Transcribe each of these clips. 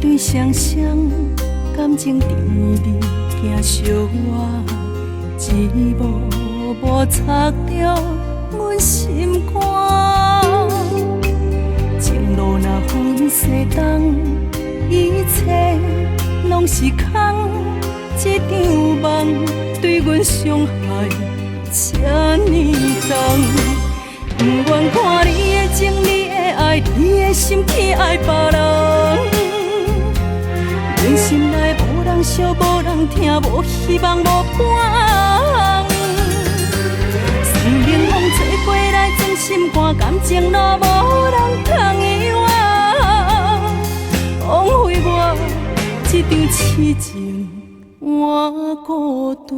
对双双，感情甜蜜行相偎，一幕幕插着阮心肝。情路若分西东，一切拢是空。这场梦对阮伤害这呢重，不愿看你的情，你的爱，你的心去爱别人。阮心内无人惜，无人听，无希望，无盼。生命风吹过来，钻心肝，感情路无人通遗忘。枉费我这场痴情，我孤单。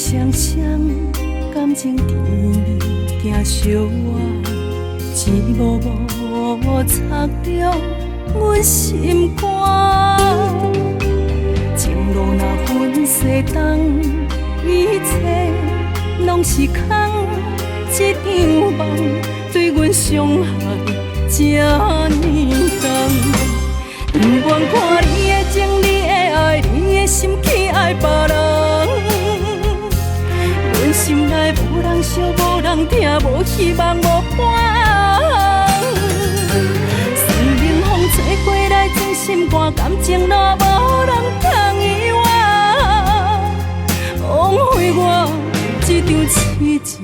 双双感情甜蜜行相偎，一幕幕插着阮心肝。情路若分西东，一切拢是空。这场梦对阮伤害这呢重，不愿看你的情，你的爱，你的心去爱别人。阮心内无人惜，无人听，无希望，无盼。生命风吹过来，钻心肝，感情路无人通遗忘。枉费我这场痴情，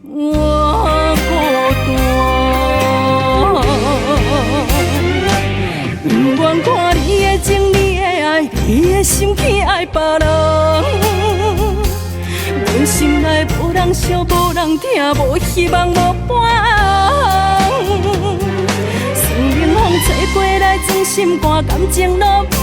我孤单。不愿看你的情，你的爱，你的心去爱别人。阮心内无人惜，无人听，无希望，无盼。生命风吹过来，钻心肝，感情路无